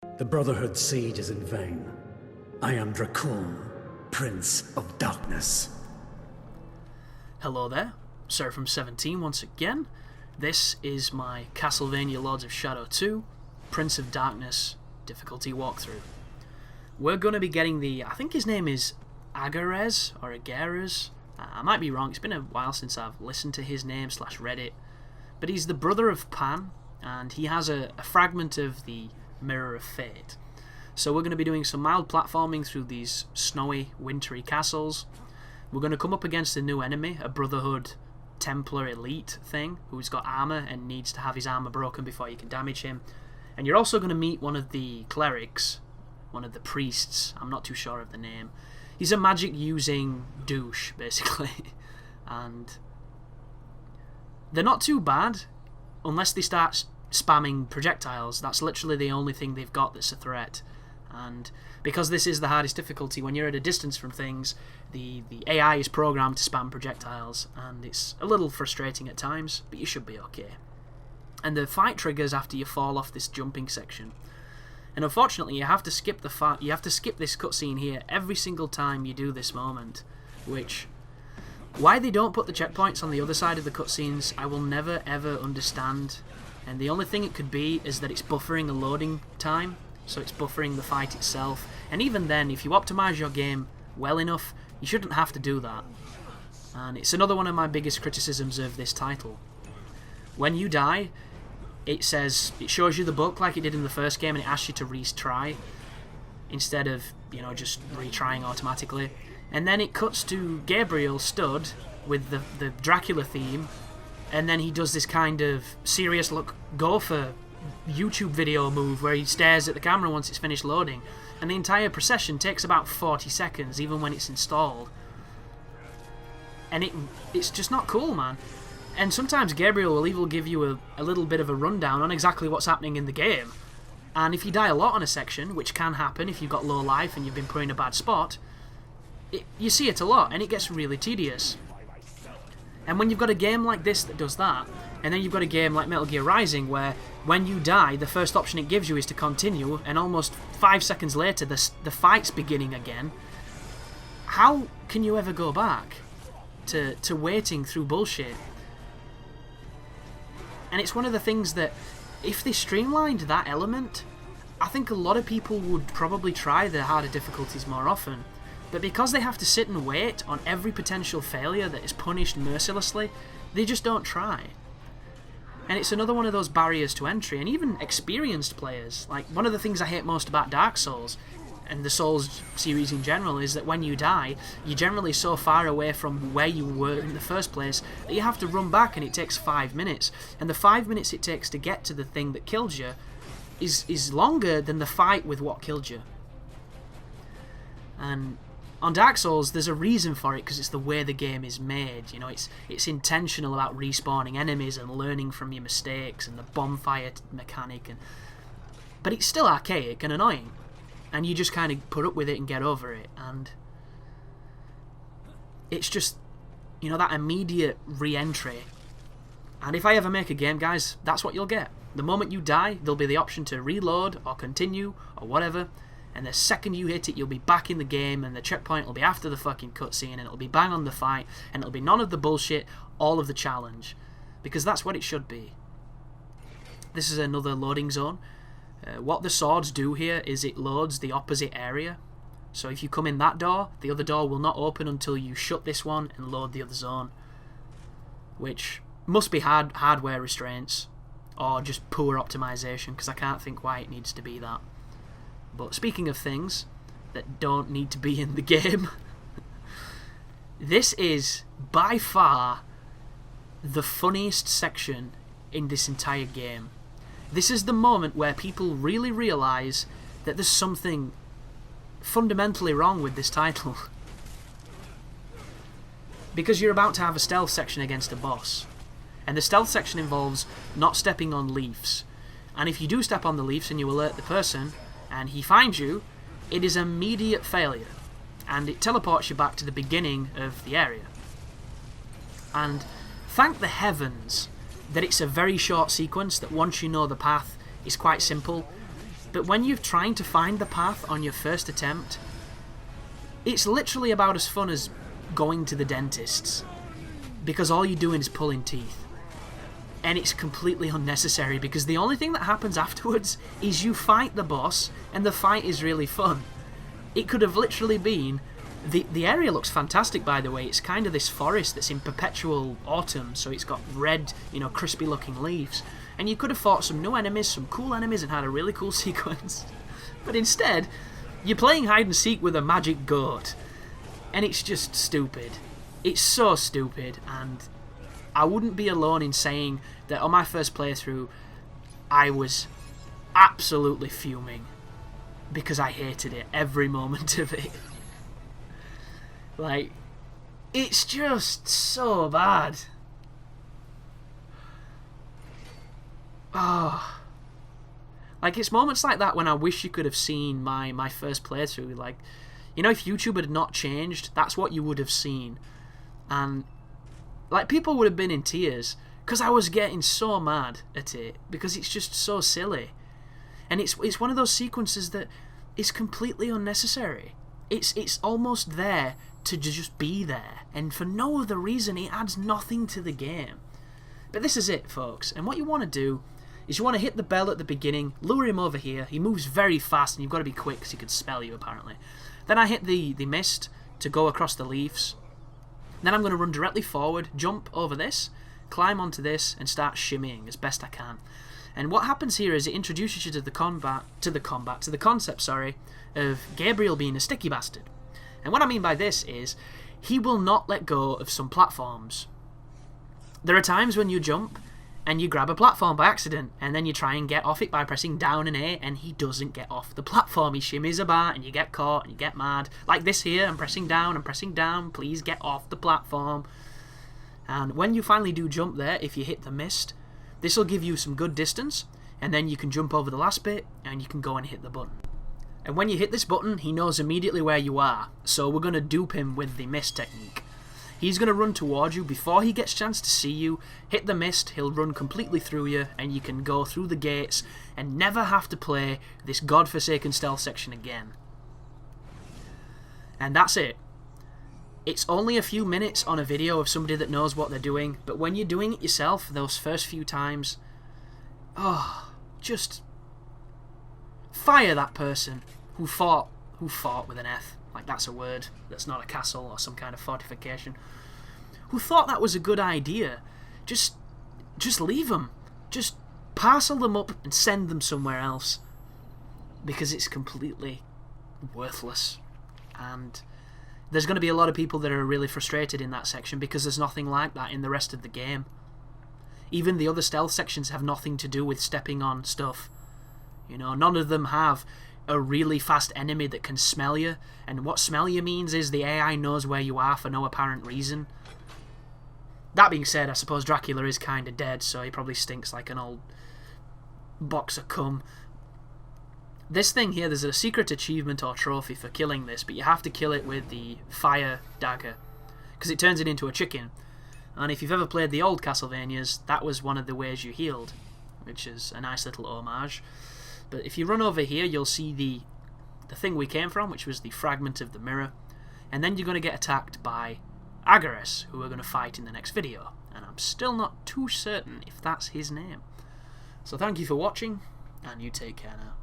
The Brotherhood's siege is in vain. I am Dracul, Prince of Darkness. Hello there, Sir from 17 once again. This is my Castlevania Lords of Shadow 2, Prince of Darkness difficulty walkthrough. We're going to be getting the, I think his name is Agreus or Agreus. I might be wrong, it's been a while since I've listened to his name / read it. But he's the brother of Pan, and he has a fragment of the Mirror of Fate. So we're going to be doing some mild platforming through these snowy, wintry castles. We're going to come up against a new enemy, a Brotherhood Templar Elite thing, who's got armour and needs to have his armour broken before you can damage him. And you're also going to meet one of the clerics, one of the priests, I'm not too sure of the name. He's a magic-using douche, basically. And they're not too bad, unless they start spamming projectiles. That's literally the only thing they've got that's a threat. And because this is the hardest difficulty, when you're at a distance from things, the AI is programmed to spam projectiles, and it's a little frustrating at times, but you should be okay. And the fight triggers after you fall off this jumping section. And unfortunately, you have to skip this cutscene here every single time you do this moment, which, why they don't put the checkpoints on the other side of the cutscenes, I will never ever understand. And the only thing it could be is that it's buffering a loading time, so it's buffering the fight itself. And even then, if you optimize your game well enough, you shouldn't have to do that. And it's another one of my biggest criticisms of this title. When you die, it shows you the book like it did in the first game, and it asks you to retry instead of, just retrying automatically. And then it cuts to Gabriel stood with the Dracula theme, and then he does this kind of serious look gopher YouTube video move where he stares at the camera once it's finished loading, and the entire procession takes about 40 seconds even when it's installed. And it's just not cool, man. And sometimes Gabriel will even give you a little bit of a rundown on exactly what's happening in the game. And if you die a lot on a section, which can happen if you've got low life and you've been put in a bad spot, you see it a lot, and it gets really tedious. And when you've got a game like this that does that, and then you've got a game like Metal Gear Rising where when you die, the first option it gives you is to continue, and almost 5 seconds later the fight's beginning again, how can you ever go back to waiting through bullshit? And it's one of the things that, if they streamlined that element, I think a lot of people would probably try the harder difficulties more often. But because they have to sit and wait on every potential failure that is punished mercilessly, they just don't try. And it's another one of those barriers to entry, and even experienced players. Like, one of the things I hate most about Dark Souls, and the Souls series in general, is that when you die, you're generally so far away from where you were in the first place that you have to run back, and it takes 5 minutes. And the 5 minutes it takes to get to the thing that killed you is longer than the fight with what killed you. And on Dark Souls, there's a reason for it, because it's the way the game is made. It's intentional about respawning enemies and learning from your mistakes and the bonfire mechanic, but it's still archaic and annoying. And you just kind of put up with it and get over it. And it's just, that immediate re-entry. And if I ever make a game, guys, that's what you'll get. The moment you die, there'll be the option to reload or continue or whatever. And the second you hit it, you'll be back in the game, and the checkpoint will be after the fucking cutscene, and it'll be bang on the fight, and it'll be none of the bullshit, all of the challenge. Because that's what it should be. This is another loading zone. What the swords do here is it loads the opposite area. So if you come in that door, the other door will not open until you shut this one and load the other zone. Which must be hardware restraints, or just poor optimization, because I can't think why it needs to be that. But speaking of things that don't need to be in the game, this is by far the funniest section in this entire game. This is the moment where people really realise that there's something fundamentally wrong with this title. Because you're about to have a stealth section against a boss. And the stealth section involves not stepping on leaves. And if you do step on the leaves and you alert the person, and he finds you, it is immediate failure. And it teleports you back to the beginning of the area. And thank the heavens that it's a very short sequence, that once you know the path is quite simple. But when you're trying to find the path on your first attempt, it's literally about as fun as going to the dentist's, because all you're doing is pulling teeth. And it's completely unnecessary, because the only thing that happens afterwards is you fight the boss, and the fight is really fun. It could have literally been... The area looks fantastic, by the way. It's kind of this forest that's in perpetual autumn, so it's got red, crispy looking leaves. And you could have fought some new enemies, some cool enemies, and had a really cool sequence. But instead, you're playing hide and seek with a magic goat. And it's just stupid. It's so stupid, and I wouldn't be alone in saying that on my first playthrough, I was absolutely fuming. Because I hated it, every moment of it. Like, it's just so bad. Oh. Like, it's moments like that when I wish you could have seen my first playthrough. Like, if YouTube had not changed, that's what you would have seen. And, like, people would have been in tears, because I was getting so mad at it, because it's just so silly. And it's one of those sequences that is completely unnecessary. It's almost there to just be there, and for no other reason. It adds nothing to the game. But this is it, folks, and what you want to do is you want to hit the bell at the beginning, lure him over here. He moves very fast, and you've got to be quick because he could smell you, apparently. Then I hit the mist to go across the leaves. Then I'm going to run directly forward, jump over this, climb onto this, and start shimmying as best I can. And what happens here is it introduces you to the concept, of Gabriel being a sticky bastard. And what I mean by this is, he will not let go of some platforms. There are times when you jump, and you grab a platform by accident, and then you try and get off it by pressing down and A, and he doesn't get off the platform. He shimmies about, and you get caught, and you get mad. Like this here, I'm pressing down, please get off the platform. And when you finally do jump there, if you hit the mist, this will give you some good distance, and then you can jump over the last bit, and you can go and hit the button. And when you hit this button, he knows immediately where you are, so we're going to dupe him with the mist technique. He's going to run towards you before he gets a chance to see you, hit the mist, he'll run completely through you, and you can go through the gates and never have to play this godforsaken stealth section again. And that's it. It's only a few minutes on a video of somebody that knows what they're doing, but when you're doing it yourself, those first few times, just fire that person who fought with an F, like that's a word, that's not a castle or some kind of fortification, who thought that was a good idea. Just leave them. Just parcel them up and send them somewhere else, because it's completely worthless. And there's going to be a lot of people that are really frustrated in that section, because there's nothing like that in the rest of the game. Even the other stealth sections have nothing to do with stepping on stuff. None of them have a really fast enemy that can smell you, and what smell you means is the AI knows where you are for no apparent reason. That being said, I suppose Dracula is kind of dead, so he probably stinks like an old box of cum. This thing here, there's a secret achievement or trophy for killing this, but you have to kill it with the fire dagger, because it turns it into a chicken. And if you've ever played the old Castlevanias, that was one of the ways you healed, which is a nice little homage. But if you run over here, you'll see the thing we came from, which was the fragment of the mirror, and then you're going to get attacked by Agreus, who we're going to fight in the next video, and I'm still not too certain if that's his name. So thank you for watching, and you take care now.